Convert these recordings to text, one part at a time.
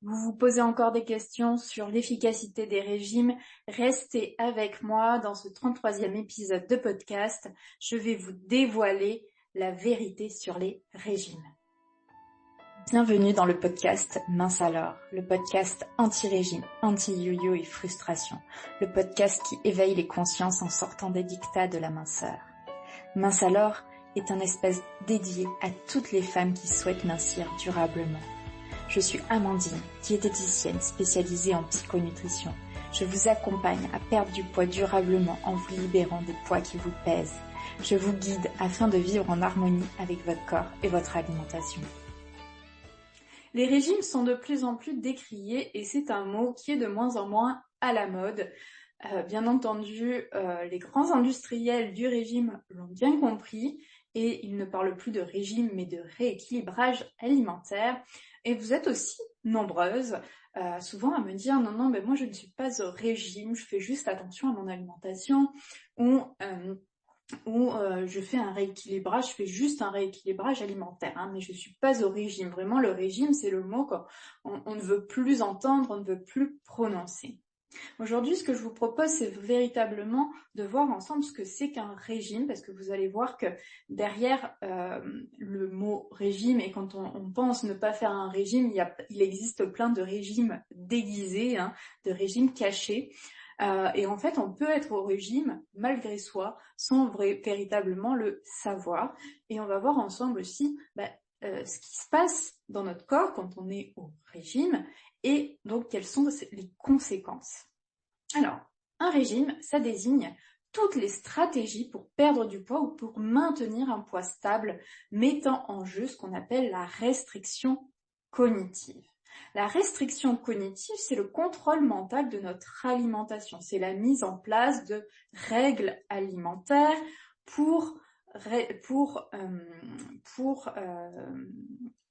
Vous vous posez encore des questions sur l'efficacité des régimes, restez avec moi dans ce 33e épisode de podcast. Je vais vous dévoiler la vérité sur les régimes. Bienvenue dans le podcast Mince alors, le podcast anti-régime, anti-yo-yo et frustration, le podcast qui éveille les consciences en sortant des dictats de la minceur. Mince alors est un espace dédié à toutes les femmes qui souhaitent mincir durablement. Je suis Amandine, diététicienne spécialisée en psychonutrition. Je vous accompagne à perdre du poids durablement en vous libérant des poids qui vous pèsent. Je vous guide afin de vivre en harmonie avec votre corps et votre alimentation. Les régimes sont de plus en plus décriés et c'est un mot qui est de moins en moins à la mode. Bien entendu, les grands industriels du régime l'ont bien compris et ils ne parlent plus de régime mais de rééquilibrage alimentaire. Et vous êtes aussi nombreuses souvent à me dire non, mais moi je ne suis pas au régime, je fais juste attention à mon alimentation ou je fais un rééquilibrage, je fais juste un rééquilibrage alimentaire, mais je suis pas au régime. Vraiment, le régime, c'est le mot qu'on ne veut plus entendre, on ne veut plus prononcer. Aujourd'hui, ce que je vous propose, c'est véritablement de voir ensemble ce que c'est qu'un régime, parce que vous allez voir que derrière le mot régime, et quand on pense ne pas faire un régime, il existe plein de régimes déguisés, de régimes cachés. Et en fait, on peut être au régime malgré soi, sans véritablement le savoir. Et on va voir ensemble aussi ce qui se passe dans notre corps quand on est au régime, et donc quelles sont les conséquences. Alors, un régime, ça désigne toutes les stratégies pour perdre du poids ou pour maintenir un poids stable, mettant en jeu ce qu'on appelle la restriction cognitive. La restriction cognitive, c'est le contrôle mental de notre alimentation. C'est la mise en place de règles alimentaires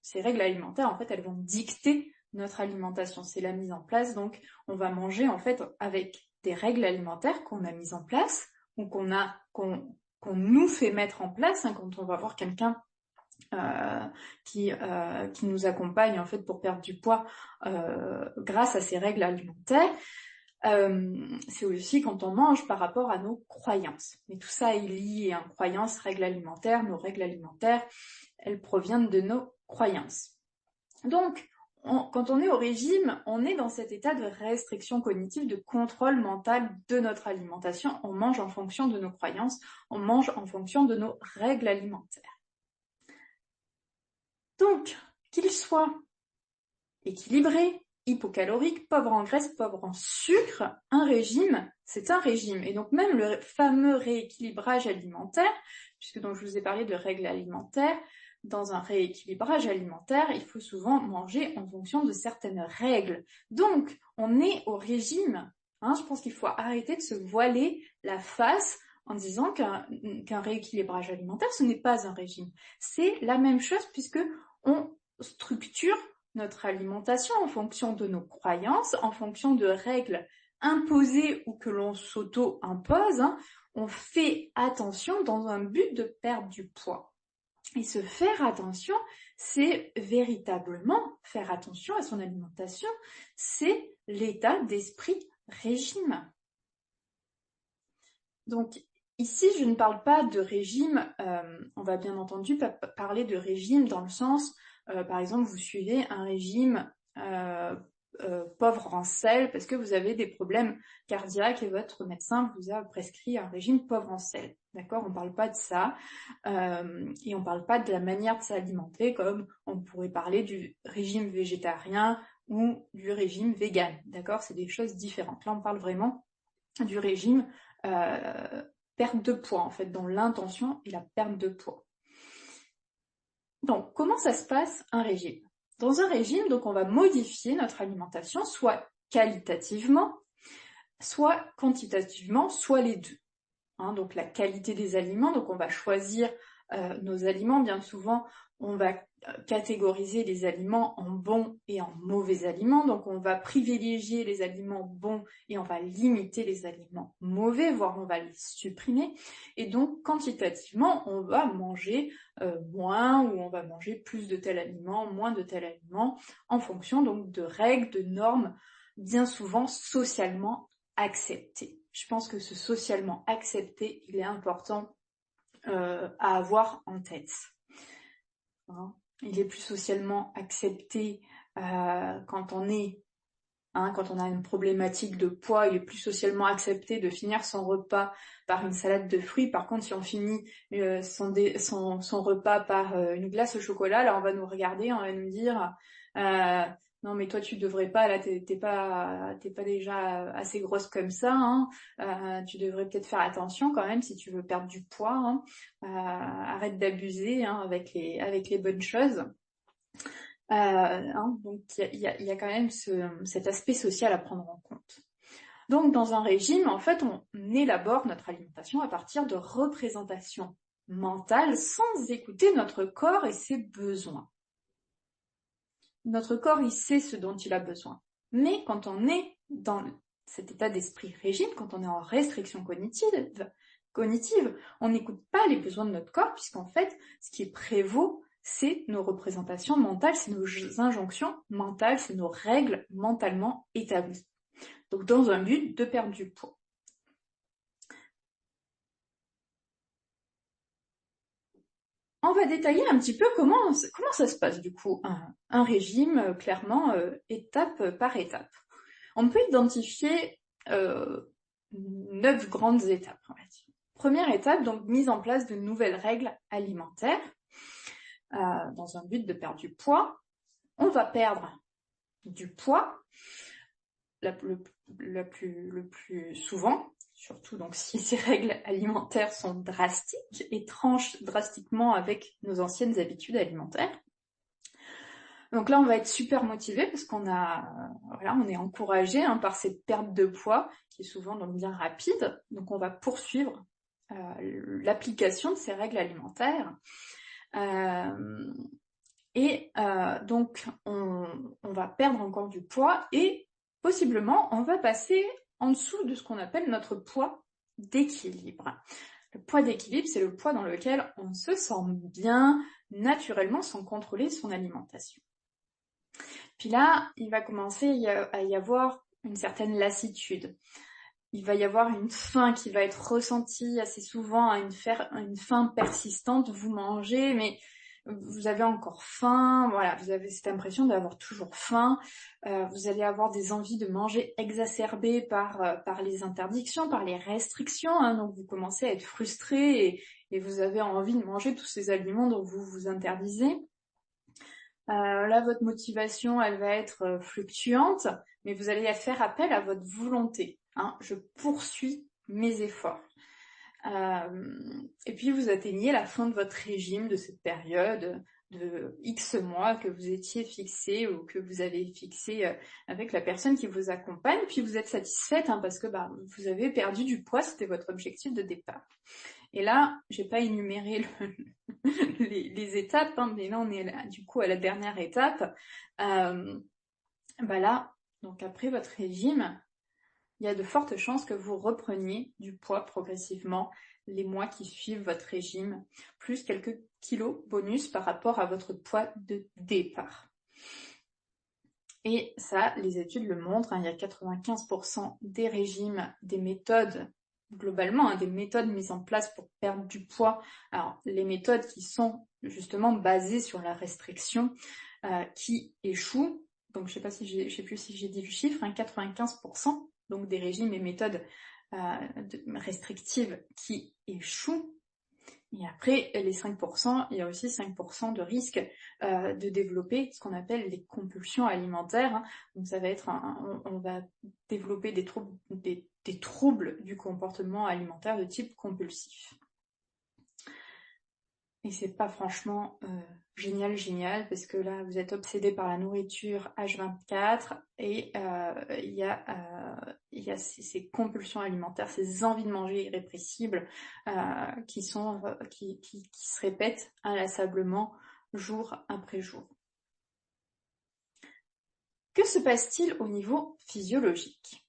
ces règles alimentaires, en fait, elles vont dicter notre alimentation. C'est la mise en place, donc on va manger en fait avec des règles alimentaires qu'on a mises en place ou qu'on nous fait mettre en place quand on va voir quelqu'un qui nous accompagne en fait pour perdre du poids grâce à ces règles alimentaires. C'est aussi quand on mange par rapport à nos croyances. Mais tout ça est lié, croyances, règles alimentaires. Nos règles alimentaires, elles proviennent de nos croyances. Donc, quand on est au régime, on est dans cet état de restriction cognitive, de contrôle mental de notre alimentation. On mange en fonction de nos croyances, on mange en fonction de nos règles alimentaires. Donc, qu'il soit équilibré, hypocalorique, pauvre en graisse, pauvre en sucre, un régime, c'est un régime. Et donc même le fameux rééquilibrage alimentaire, puisque donc je vous ai parlé de règles alimentaires, dans un rééquilibrage alimentaire, il faut souvent manger en fonction de certaines règles. Donc, on est au régime. Je pense qu'il faut arrêter de se voiler la face en disant qu'un rééquilibrage alimentaire, ce n'est pas un régime. C'est la même chose puisque on structure notre alimentation en fonction de nos croyances, en fonction de règles imposées ou que l'on s'auto-impose. On fait attention dans un but de perdre du poids. Et se faire attention, c'est véritablement faire attention à son alimentation, c'est l'état d'esprit régime. Donc ici, je ne parle pas de régime, on va bien entendu parler de régime dans le sens, par exemple, vous suivez un régime pauvre en sel parce que vous avez des problèmes cardiaques et votre médecin vous a prescrit un régime pauvre en sel. D'accord ? On ne parle pas de ça et on ne parle pas de la manière de s'alimenter comme on pourrait parler du régime végétarien ou du régime vegan. D'accord ? C'est des choses différentes. Là, on parle vraiment du régime perte de poids, en fait, dont l'intention est la perte de poids. Donc, comment ça se passe un régime ? Dans un régime, donc, on va modifier notre alimentation, soit qualitativement, soit quantitativement, soit les deux. Donc, la qualité des aliments, donc on va choisir nos aliments. Bien souvent, on va catégoriser les aliments en bons et en mauvais aliments. Donc on va privilégier les aliments bons et on va limiter les aliments mauvais, voire on va les supprimer. Et donc quantitativement, on va manger moins ou on va manger plus de tel aliment, moins de tel aliment, en fonction donc de règles, de normes, bien souvent socialement acceptées. Je pense que ce socialement accepté, il est important à avoir en tête. Hein. Il est plus socialement accepté quand on a une problématique de poids, il est plus socialement accepté de finir son repas par une salade de fruits. Par contre, si on finit son repas par une glace au chocolat, là on va nous regarder, on va nous dire non mais toi tu devrais pas, là t'es pas déjà assez grosse comme ça, hein. Tu devrais peut-être faire attention quand même si tu veux perdre du poids, hein. Arrête d'abuser, hein, avec les bonnes choses. Donc il y a quand même cet aspect social à prendre en compte. Donc dans un régime, en fait, on élabore notre alimentation à partir de représentations mentales sans écouter notre corps et ses besoins. Notre corps, il sait ce dont il a besoin. Mais quand on est dans cet état d'esprit régime, quand on est en restriction cognitive, on n'écoute pas les besoins de notre corps, puisqu'en fait, ce qui prévaut, c'est nos représentations mentales, c'est nos injonctions mentales, c'est nos règles mentalement établies. Donc dans un but de perdre du poids. On va détailler un petit peu comment ça se passe du coup, un régime, clairement, étape par étape. On peut identifier 9 grandes étapes, on va dire. Première étape, donc mise en place de nouvelles règles alimentaires dans un but de perdre du poids. On va perdre du poids le plus souvent, surtout donc si ces règles alimentaires sont drastiques et tranchent drastiquement avec nos anciennes habitudes alimentaires. Donc là, on va être super motivé parce on est encouragé par cette perte de poids qui est souvent donc bien rapide. Donc on va poursuivre l'application de ces règles alimentaires. Donc on va perdre encore du poids et possiblement on va passer en dessous de ce qu'on appelle notre poids d'équilibre. Le poids d'équilibre, c'est le poids dans lequel on se sent bien naturellement sans contrôler son alimentation. Puis là, il va commencer à y avoir une certaine lassitude. Il va y avoir une faim qui va être ressentie assez souvent, une faim persistante. Vous mangez, mais vous avez encore faim. Voilà, vous avez cette impression d'avoir toujours faim. Vous allez avoir des envies de manger exacerbées par les interdictions, par les restrictions. Donc vous commencez à être frustré et vous avez envie de manger tous ces aliments dont vous vous interdisez. Là, votre motivation, elle va être fluctuante, mais vous allez faire appel à votre volonté. Je poursuis mes efforts. Et puis, vous atteignez la fin de votre régime, de cette période de X mois que vous étiez fixé ou que vous avez fixé avec la personne qui vous accompagne. Puis, vous êtes satisfaite parce que vous avez perdu du poids, c'était votre objectif de départ. Et là, j'ai pas énuméré les étapes, mais là on est du coup à la dernière étape. Là, donc après votre régime, il y a de fortes chances que vous repreniez du poids progressivement les mois qui suivent votre régime, plus quelques kilos bonus par rapport à votre poids de départ. Et ça, les études le montrent, il y a 95% des régimes, des méthodes globalement, des méthodes mises en place pour perdre du poids. Alors, les méthodes qui sont justement basées sur la restriction, qui échouent. Donc, je sais plus si j'ai dit le chiffre, 95% donc des régimes et méthodes restrictives qui échouent. Et après, les 5%, il y a aussi 5% de risque de développer ce qu'on appelle les compulsions alimentaires. Donc ça va être on va développer des troubles du comportement alimentaire de type compulsif. Et c'est pas franchement génial parce que là vous êtes obsédé par la nourriture H24 et il y a ces compulsions alimentaires, ces envies de manger irrépressibles qui se répètent inlassablement jour après jour. Que se passe-t-il au niveau physiologique?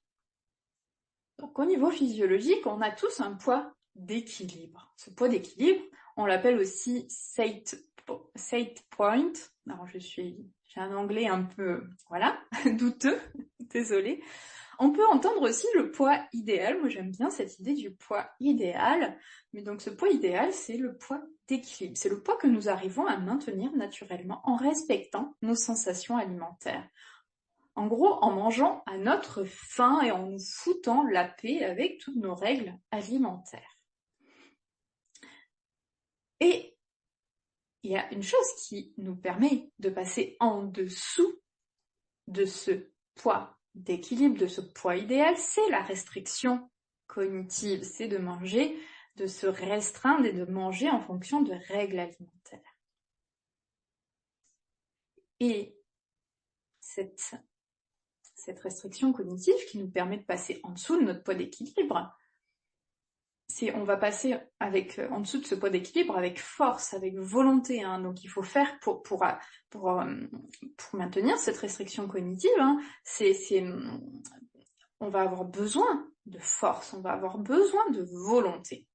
Donc au niveau physiologique, on a tous un poids d'équilibre. Ce poids d'équilibre, on l'appelle aussi set point. Alors j'ai un anglais un peu, voilà, douteux, désolée. On peut entendre aussi le poids idéal. Moi, j'aime bien cette idée du poids idéal. Mais donc, ce poids idéal, c'est le poids d'équilibre. C'est le poids que nous arrivons à maintenir naturellement en respectant nos sensations alimentaires. En gros, en mangeant à notre faim et en nous foutant la paix avec toutes nos règles alimentaires. Et il y a une chose qui nous permet de passer en dessous de ce poids d'équilibre, de ce poids idéal, c'est la restriction cognitive, c'est de manger, de se restreindre et de manger en fonction de règles alimentaires. Et cette restriction cognitive qui nous permet de passer en dessous de notre poids d'équilibre, on va passer en dessous de ce poids d'équilibre avec force, avec volonté. Donc il faut faire pour maintenir cette restriction cognitive. On va avoir besoin de force, on va avoir besoin de volonté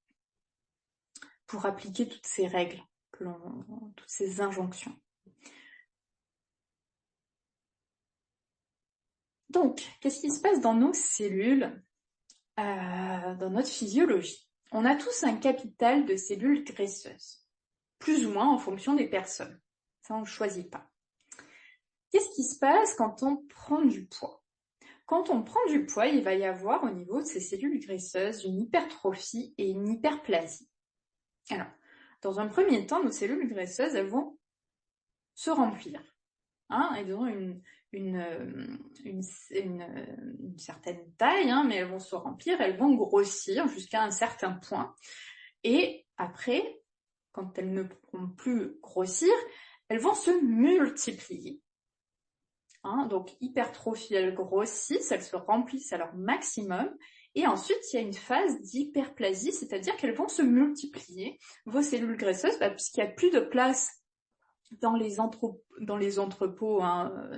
pour appliquer toutes ces règles, toutes ces injonctions. Donc, qu'est-ce qui se passe dans nos cellules, dans notre physiologie? On a tous un capital de cellules graisseuses, plus ou moins en fonction des personnes. Ça, on ne choisit pas. Qu'est-ce qui se passe quand on prend du poids? Quand on prend du poids, il va y avoir au niveau de ces cellules graisseuses une hypertrophie et une hyperplasie. Alors, dans un premier temps, nos cellules graisseuses, elles vont se remplir. Elles ont une certaine taille, mais elles vont se remplir, elles vont grossir jusqu'à un certain point. Et après, quand elles ne pourront plus grossir, elles vont se multiplier. Donc hypertrophie, elles grossissent, elles se remplissent à leur maximum. Et ensuite, il y a une phase d'hyperplasie, c'est-à-dire qu'elles vont se multiplier. Vos cellules graisseuses, puisqu'il n'y a plus de place dans les entrepôts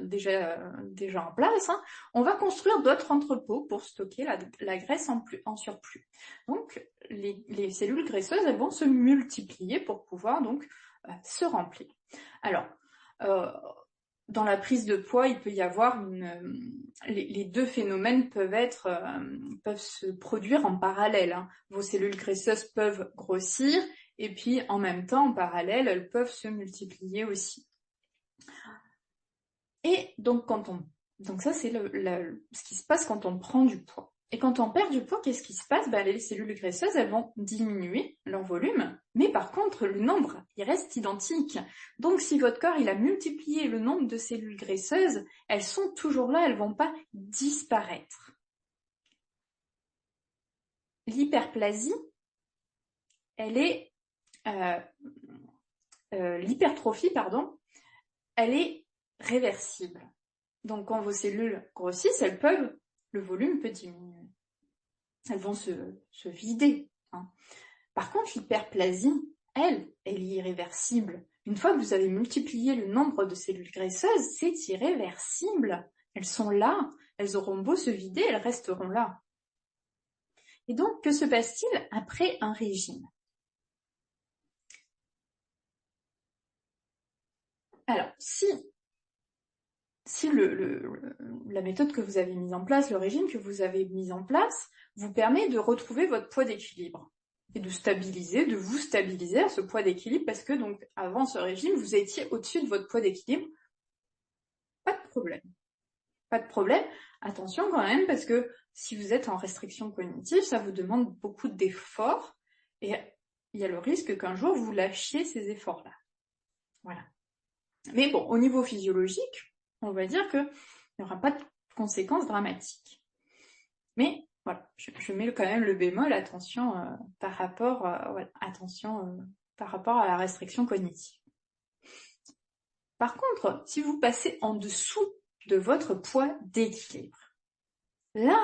déjà en place, on va construire d'autres entrepôts pour stocker la graisse en surplus. Donc, les cellules graisseuses, elles vont se multiplier pour pouvoir donc se remplir. Alors, dans la prise de poids, il peut y avoir les deux phénomènes peuvent se produire en parallèle. Vos cellules graisseuses peuvent grossir et puis en même temps, en parallèle, elles peuvent se multiplier aussi. Et donc ça c'est ce qui se passe quand on prend du poids. Et quand on perd du poids, qu'est-ce qui se passe? Les cellules graisseuses, elles vont diminuer leur volume, mais par contre, le nombre, il reste identique. Donc, si votre corps, il a multiplié le nombre de cellules graisseuses, elles sont toujours là, elles vont pas disparaître. L'hyperplasie, elle est... l'hypertrophie, elle est réversible. Donc, quand vos cellules grossissent, le volume peut diminuer. Elles vont se vider. Par contre, l'hyperplasie, elle est irréversible. Une fois que vous avez multiplié le nombre de cellules graisseuses, c'est irréversible. Elles sont là, elles auront beau se vider, elles resteront là. Et donc, que se passe-t-il après un régime? Alors, si la méthode que vous avez mise en place, le régime que vous avez mis en place, vous permet de retrouver votre poids d'équilibre et de vous stabiliser à ce poids d'équilibre parce que donc avant ce régime, vous étiez au-dessus de votre poids d'équilibre. Pas de problème. Pas de problème. Attention quand même parce que si vous êtes en restriction cognitive, ça vous demande beaucoup d'efforts et il y a le risque qu'un jour vous lâchiez ces efforts-là. Voilà. Mais bon, au niveau physiologique, on va dire qu'il n'y aura pas de conséquences dramatiques. Mais voilà, je mets quand même le bémol, attention par rapport à la restriction cognitive. Par contre, si vous passez en dessous de votre poids d'équilibre, là,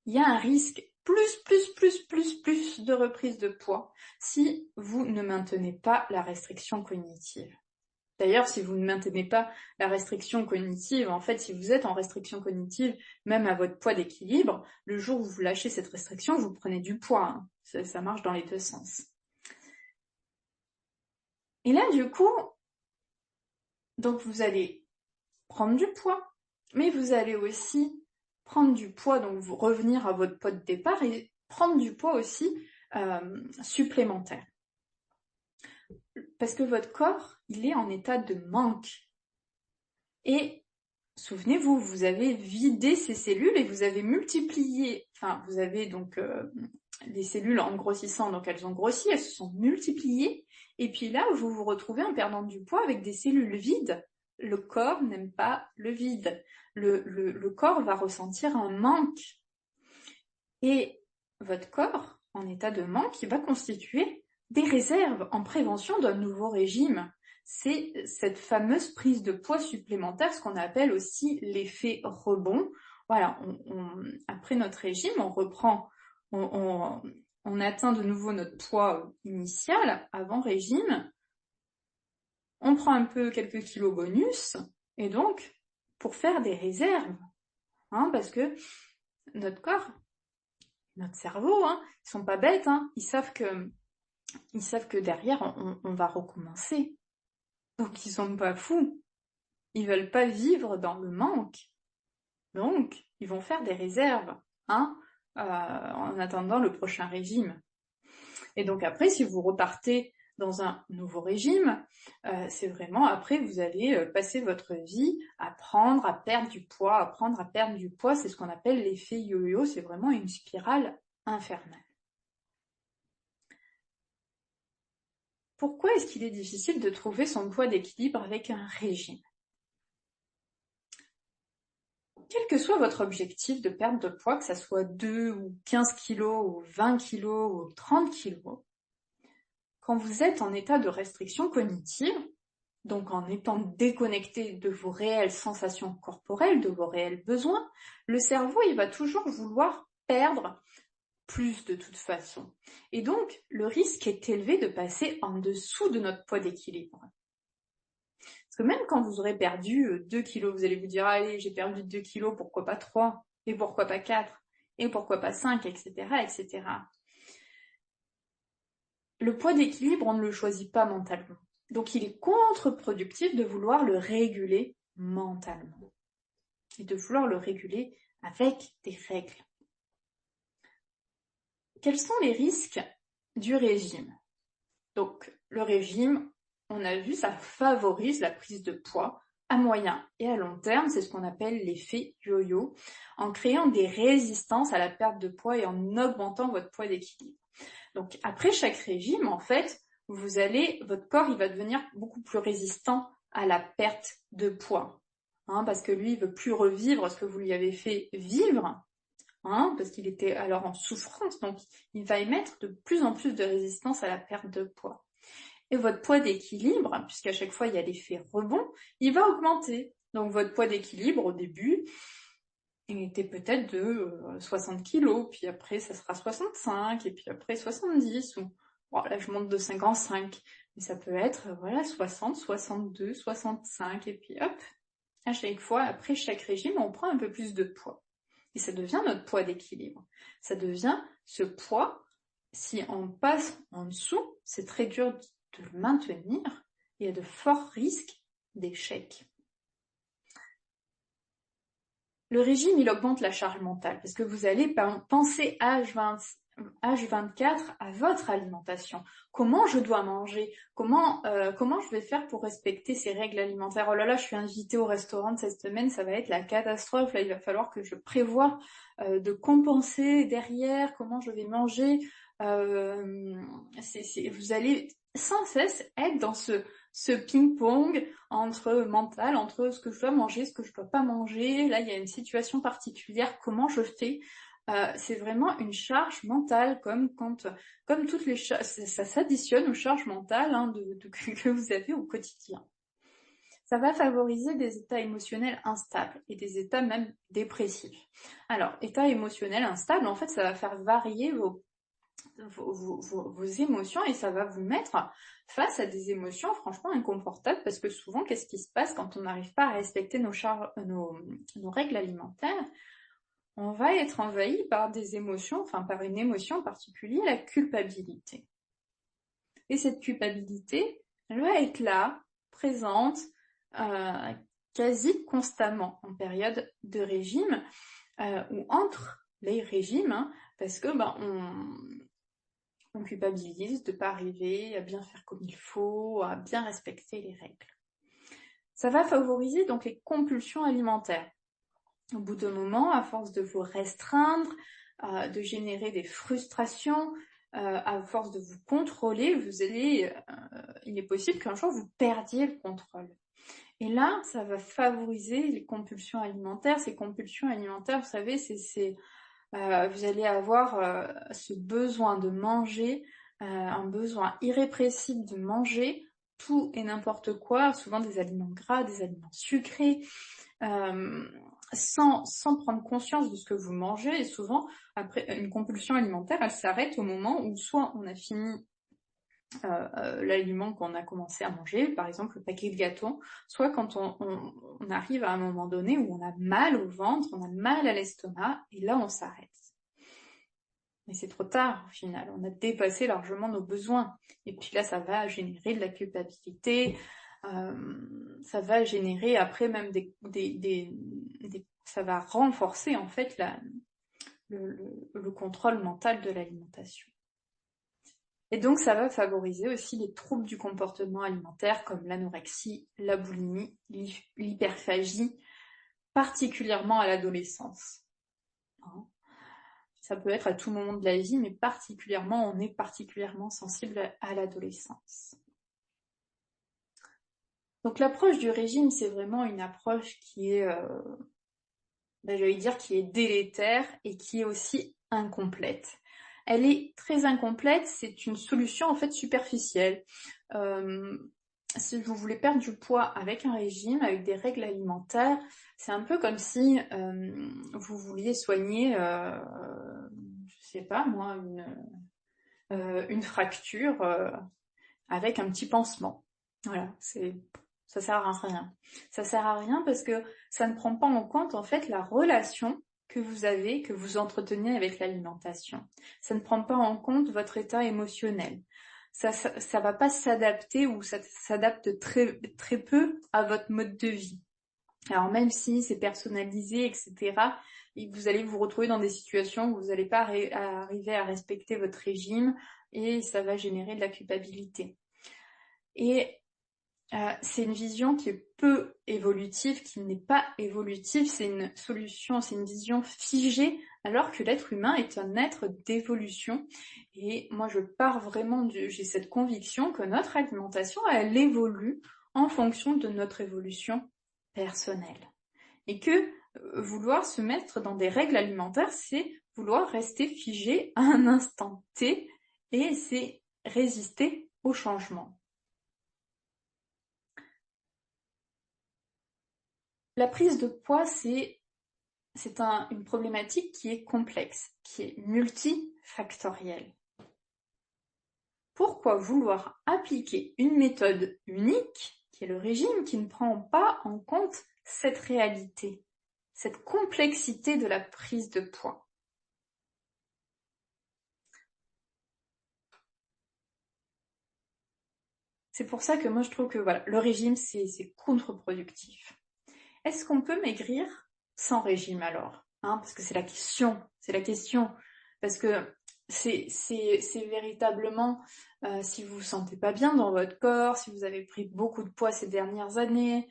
il y a un risque plus de reprise de poids si vous ne maintenez pas la restriction cognitive. D'ailleurs, si vous ne maintenez pas la restriction cognitive, en fait, si vous êtes en restriction cognitive, même à votre poids d'équilibre, le jour où vous lâchez cette restriction, vous prenez du poids. Hein. Ça marche dans les deux sens. Et là, du coup, donc vous allez prendre du poids, mais vous allez aussi prendre du poids, donc vous revenir à votre poids de départ et prendre du poids aussi supplémentaire. Parce que votre corps, il est en état de manque. Et souvenez-vous, vous avez vidé ces cellules et vous avez multiplié, enfin vous avez donc les cellules en grossissant, donc elles ont grossi, elles se sont multipliées, et puis là vous vous retrouvez en perdant du poids avec des cellules vides. Le corps n'aime pas le vide, le corps va ressentir un manque. Et votre corps, en état de manque, il va constituer des réserves en prévention d'un nouveau régime. C'est cette fameuse prise de poids supplémentaire, ce qu'on appelle aussi l'effet rebond. Voilà, après notre régime, on reprend, on atteint de nouveau notre poids initial avant régime, on prend un peu quelques kilos bonus, et donc, pour faire des réserves, hein, parce que notre corps, notre cerveau, hein, ils sont pas bêtes, hein, ils savent que derrière, on va recommencer. Donc, ils sont pas fous. Ils veulent pas vivre dans le manque. Donc, ils vont faire des réserves, hein, en attendant le prochain régime. Et donc après, si vous repartez dans un nouveau régime, c'est vraiment après, vous allez passer votre vie à prendre, à perdre du poids, à prendre, à perdre du poids. C'est ce qu'on appelle l'effet yo-yo. C'est vraiment une spirale infernale. Pourquoi est-ce qu'il est difficile de trouver son poids d'équilibre avec un régime? Quel que soit votre objectif de perte de poids, que ça soit 2 ou 15 kilos ou 20 kilos ou 30 kilos, quand vous êtes en état de restriction cognitive, donc en étant déconnecté de vos réelles sensations corporelles, de vos réels besoins, le cerveau, il va toujours vouloir perdre plus de toute façon. Et donc, le risque est élevé de passer en dessous de notre poids d'équilibre. Parce que même quand vous aurez perdu 2 kilos, vous allez vous dire, allez, j'ai perdu 2 kilos, pourquoi pas 3? Et pourquoi pas 4? Et pourquoi pas 5? Etc., etc. Le poids d'équilibre, on ne le choisit pas mentalement. Donc, il est contre-productif de vouloir le réguler mentalement. Et de vouloir le réguler avec des règles. Quels sont les risques du régime? Donc, le régime, on a vu, ça favorise la prise de poids à moyen et à long terme. C'est ce qu'on appelle l'effet yo-yo, en créant des résistances à la perte de poids et en augmentant votre poids d'équilibre. Donc, après chaque régime, en fait, votre corps, il va devenir beaucoup plus résistant à la perte de poids. Hein, parce que lui, il veut plus revivre ce que vous lui avez fait vivre. Hein, parce qu'il était alors en souffrance, donc il va émettre de plus en plus de résistance à la perte de poids. Et votre poids d'équilibre, puisqu'à chaque fois il y a l'effet rebond, il va augmenter. Donc votre poids d'équilibre au début, il était peut-être de 60 kilos, puis après ça sera 65, et puis après 70, ou bon, là je monte de 5 en 5, mais ça peut être 60, 62, 65, et puis hop, à chaque fois, après chaque régime, on prend un peu plus de poids. Et ça devient notre poids d'équilibre. Ça devient ce poids, si on passe en dessous, c'est très dur de le maintenir. Il y a de forts risques d'échec. Le régime, il augmente la charge mentale parce que vous allez penser H24 à votre alimentation. Comment je dois manger? Comment je vais faire pour respecter ces règles alimentaires? Oh là là, je suis invitée au restaurant de cette semaine, ça va être la catastrophe. Là, il va falloir que je prévoie de compenser derrière comment je vais manger. Vous allez sans cesse être dans ce ping-pong entre mental, entre ce que je dois manger, ce que je dois pas manger. Là, il y a une situation particulière, comment je fais? C'est vraiment une charge mentale, comme toutes les charges, ça s'additionne aux charges mentales que vous avez au quotidien. Ça va favoriser des états émotionnels instables et des états même dépressifs. Alors, état émotionnel instable, en fait, ça va faire varier vos émotions et ça va vous mettre face à des émotions franchement inconfortables parce que souvent, qu'est-ce qui se passe quand on n'arrive pas à respecter nos règles alimentaires? On va être envahi par des émotions, enfin par une émotion en particulier, la culpabilité. Et cette culpabilité, elle va être là, présente, quasi constamment en période de régime ou entre les régimes, hein, parce que on culpabilise de ne pas arriver à bien faire comme il faut, à bien respecter les règles. Ça va favoriser donc les compulsions alimentaires. Au bout d'un moment, à force de vous restreindre, de générer des frustrations, à force de vous contrôler, il est possible qu'un jour vous perdiez le contrôle. Et là, ça va favoriser les compulsions alimentaires. Ces compulsions alimentaires, vous savez, vous allez avoir ce besoin de manger, un besoin irrépressible de manger tout et n'importe quoi, souvent des aliments gras, des aliments sucrés, sans prendre conscience de ce que vous mangez. Et souvent, après une compulsion alimentaire, elle s'arrête au moment où soit on a fini l'aliment qu'on a commencé à manger, par exemple le paquet de gâteaux, soit quand on arrive à un moment donné où on a mal au ventre, on a mal à l'estomac, et là on s'arrête. Mais c'est trop tard au final, on a dépassé largement nos besoins. Et puis là, ça va générer de la culpabilité, ça va générer après même ça va renforcer en fait le contrôle mental de l'alimentation. Et donc ça va favoriser aussi les troubles du comportement alimentaire comme l'anorexie, la boulimie, l'hyperphagie, particulièrement à l'adolescence. Ça peut être à tout moment de la vie, mais on est particulièrement sensible à l'adolescence. Donc l'approche du régime, c'est vraiment une approche qui est, qui est délétère et qui est aussi incomplète. Elle est très incomplète, c'est une solution en fait superficielle. Si vous voulez perdre du poids avec un régime, avec des règles alimentaires, c'est un peu comme si vous vouliez soigner, je sais pas moi, une fracture avec un petit pansement. Voilà, ça sert à rien. Ça sert à rien parce que ça ne prend pas en compte en fait la relation que vous entretenez avec l'alimentation. Ça ne prend pas en compte votre état émotionnel. Ça va pas s'adapter ou ça s'adapte très, très peu à votre mode de vie. Alors même si c'est personnalisé, etc., vous allez vous retrouver dans des situations où vous n'allez pas arriver à respecter votre régime et ça va générer de la culpabilité. Et c'est une vision qui est peu évolutive, qui n'est pas évolutive, c'est une solution, c'est une vision figée, alors que l'être humain est un être d'évolution. Et moi, j'ai cette conviction que notre alimentation, elle évolue en fonction de notre évolution personnelle. Et que vouloir se mettre dans des règles alimentaires, c'est vouloir rester figé à un instant T, et c'est résister au changement. La prise de poids, c'est une problématique qui est complexe, qui est multifactorielle. Pourquoi vouloir appliquer une méthode unique, qui est le régime, qui ne prend pas en compte cette réalité, cette complexité de la prise de poids? C'est pour ça que moi je trouve que voilà, le régime c'est contre-productif. Est-ce qu'on peut maigrir sans régime alors, parce que c'est la question. Parce que c'est véritablement, si vous vous sentez pas bien dans votre corps, si vous avez pris beaucoup de poids ces dernières années,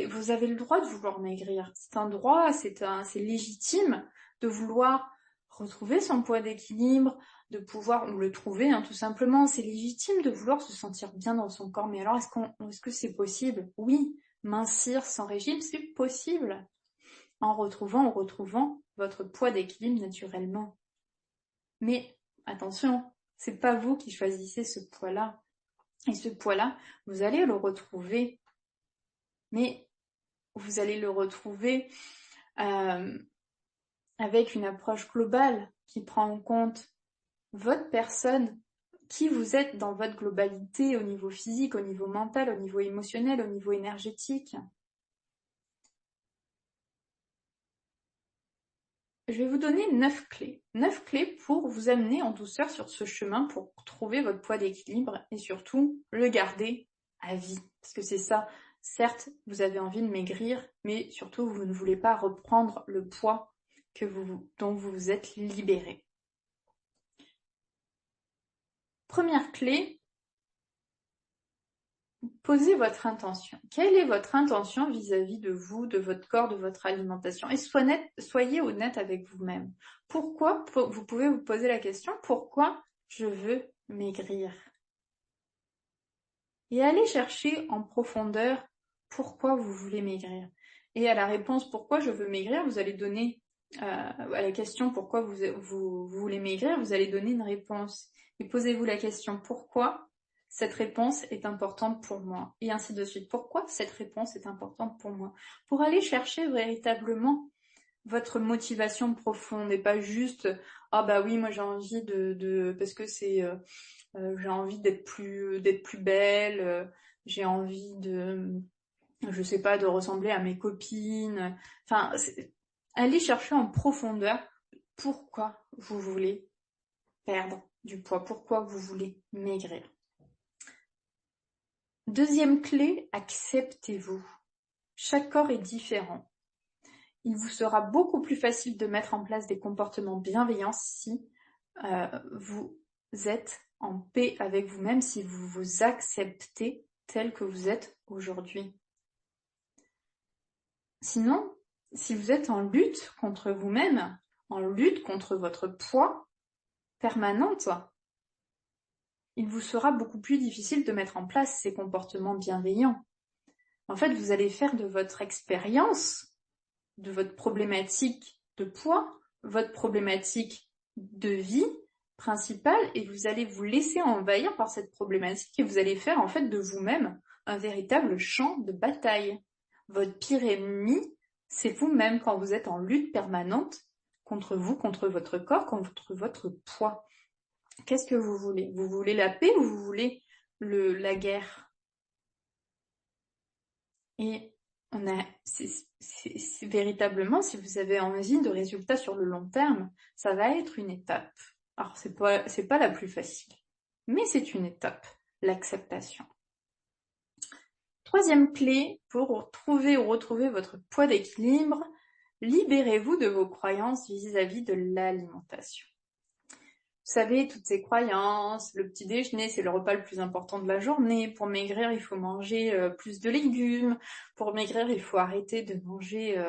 vous avez le droit de vouloir maigrir. C'est un droit, c'est légitime de vouloir retrouver son poids d'équilibre, de pouvoir le trouver, tout simplement. C'est légitime de vouloir se sentir bien dans son corps. Mais alors, est-ce que c'est possible? Oui. Mincir sans régime, c'est possible, en retrouvant votre poids d'équilibre naturellement. Mais attention, c'est pas vous qui choisissez ce poids-là. Et ce poids-là, vous allez le retrouver. Mais vous allez le retrouver avec une approche globale qui prend en compte votre personne, qui vous êtes dans votre globalité, au niveau physique, au niveau mental, au niveau émotionnel, au niveau énergétique. Je vais vous donner 9 clés. 9 clés pour vous amener en douceur sur ce chemin pour trouver votre poids d'équilibre et surtout le garder à vie. Parce que c'est ça, certes, vous avez envie de maigrir, mais surtout vous ne voulez pas reprendre le poids dont vous vous êtes libéré. Première clé, posez votre intention. Quelle est votre intention vis-à-vis de vous, de votre corps, de votre alimentation? Et soyez honnête avec vous-même. Pourquoi, vous pouvez vous poser la question, pourquoi je veux maigrir? Et allez chercher en profondeur pourquoi vous voulez maigrir. Et à la réponse pourquoi je veux maigrir, vous allez donner, à la question pourquoi vous voulez maigrir, vous allez donner une réponse. Et posez-vous la question pourquoi cette réponse est importante pour moi, et ainsi de suite. Pourquoi cette réponse est importante pour moi? Pour aller chercher véritablement votre motivation profonde et pas juste ah bah oui moi j'ai envie parce que c'est j'ai envie d'être plus belle, j'ai envie je sais pas, de ressembler à mes copines. Enfin, allez chercher en profondeur pourquoi vous voulez perdre du poids, pourquoi vous voulez maigrir. Deuxième clé, acceptez-vous. Chaque corps est différent. Il vous sera beaucoup plus facile de mettre en place des comportements bienveillants si vous êtes en paix avec vous-même, si vous vous acceptez tel que vous êtes aujourd'hui. Sinon, si vous êtes en lutte contre vous-même, en lutte contre votre poids permanente, il vous sera beaucoup plus difficile de mettre en place ces comportements bienveillants. En fait, vous allez faire de votre expérience, de votre problématique de poids, votre problématique de vie principale, et vous allez vous laisser envahir par cette problématique et vous allez faire en fait de vous-même un véritable champ de bataille. Votre pire ennemi, c'est vous-même quand vous êtes en lutte permanente contre vous, contre votre corps, contre votre poids. Qu'est-ce que vous voulez? Vous voulez la paix ou vous voulez la guerre? Et c'est véritablement, si vous avez envie de résultats sur le long terme, ça va être une étape. Alors, c'est pas la plus facile, mais c'est une étape, l'acceptation. Troisième clé pour trouver ou retrouver votre poids d'équilibre, libérez-vous de vos croyances vis-à-vis de l'alimentation. Vous savez, toutes ces croyances, le petit déjeuner, c'est le repas le plus important de la journée. Pour maigrir, il faut manger plus de légumes. Pour maigrir, il faut arrêter de manger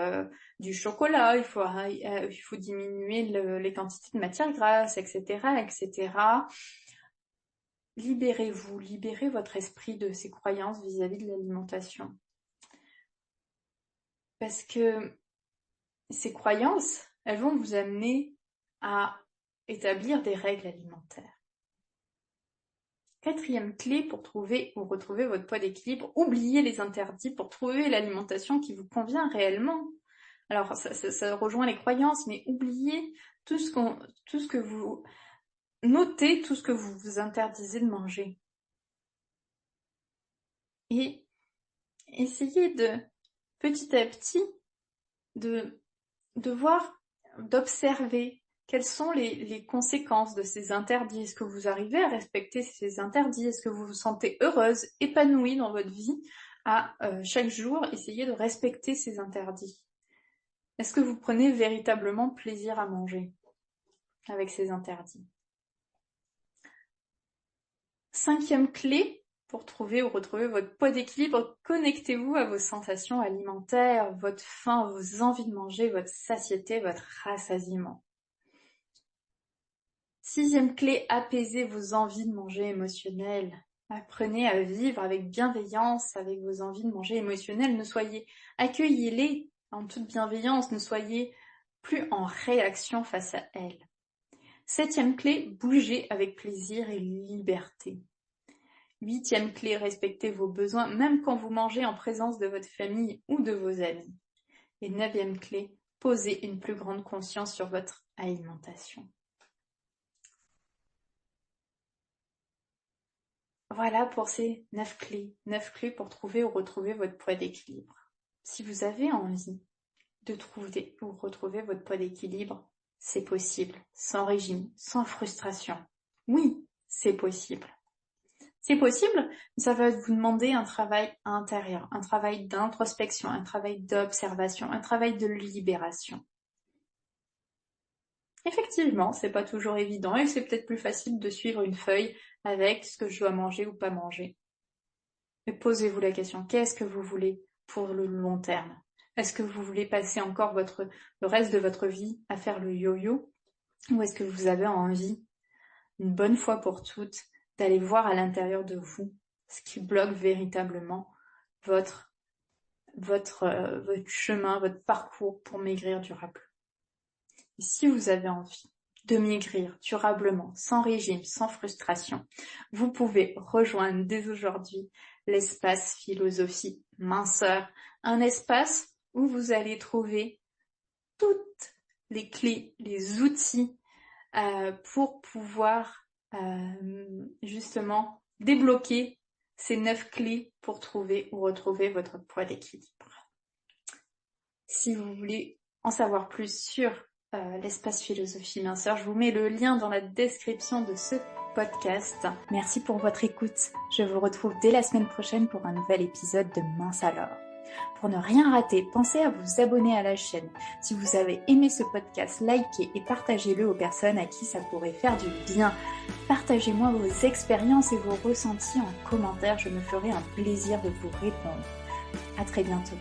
du chocolat. Il faut diminuer les quantités de matières grasses, etc., etc. Libérez-vous, libérez votre esprit de ces croyances vis-à-vis de l'alimentation. Parce que ces croyances, elles vont vous amener à établir des règles alimentaires. Quatrième clé pour trouver ou retrouver votre poids d'équilibre, oubliez les interdits pour trouver l'alimentation qui vous convient réellement. Alors ça rejoint les croyances, mais oubliez tout ce que vous notez, tout ce que vous vous interdisez de manger. Et essayez de petit à petit de voir, d'observer quelles sont les conséquences de ces interdits. Est-ce que vous arrivez à respecter ces interdits? Est-ce que vous vous sentez heureuse, épanouie dans votre vie à chaque jour essayer de respecter ces interdits? Est-ce que vous prenez véritablement plaisir à manger avec ces interdits? Cinquième clé pour trouver ou retrouver votre poids d'équilibre, connectez-vous à vos sensations alimentaires, votre faim, vos envies de manger, votre satiété, votre rassasiement. Sixième clé, apaisez vos envies de manger émotionnelles. Apprenez à vivre avec bienveillance avec vos envies de manger émotionnelles. Accueillez-les en toute bienveillance. Ne soyez plus en réaction face à elles. Septième clé, bougez avec plaisir et liberté. Huitième clé, respectez vos besoins, même quand vous mangez en présence de votre famille ou de vos amis. Et neuvième clé, posez une plus grande conscience sur votre alimentation. Voilà pour ces 9 clés. 9 clés pour trouver ou retrouver votre poids d'équilibre. Si vous avez envie de trouver ou retrouver votre poids d'équilibre, c'est possible. Sans régime, sans frustration. Oui, c'est possible. C'est possible, mais ça va vous demander un travail intérieur, un travail d'introspection, un travail d'observation, un travail de libération. Effectivement, c'est pas toujours évident et c'est peut-être plus facile de suivre une feuille avec ce que je dois manger ou pas manger. Mais posez-vous la question, qu'est-ce que vous voulez pour le long terme? Est-ce que vous voulez passer encore le reste de votre vie à faire le yo-yo? Ou est-ce que vous avez envie, une bonne fois pour toutes, d'aller voir à l'intérieur de vous ce qui bloque véritablement votre chemin, votre parcours pour maigrir durable? Et si vous avez envie de maigrir durablement, sans régime, sans frustration, vous pouvez rejoindre dès aujourd'hui l'espace philosophie minceur, un espace où vous allez trouver toutes les clés, les outils pour pouvoir justement débloquer ces 9 clés pour trouver ou retrouver votre poids d'équilibre. Si vous voulez en savoir plus sur l'espace philosophie minceur, je vous mets le lien dans la description de ce podcast. Merci pour votre écoute. Je vous retrouve dès la semaine prochaine pour un nouvel épisode de Mince alors. Pour ne rien rater, pensez à vous abonner à la chaîne. Si vous avez aimé ce podcast, likez et partagez-le aux personnes à qui ça pourrait faire du bien. Partagez-moi vos expériences et vos ressentis en commentaire. Je me ferai un plaisir de vous répondre. À très bientôt.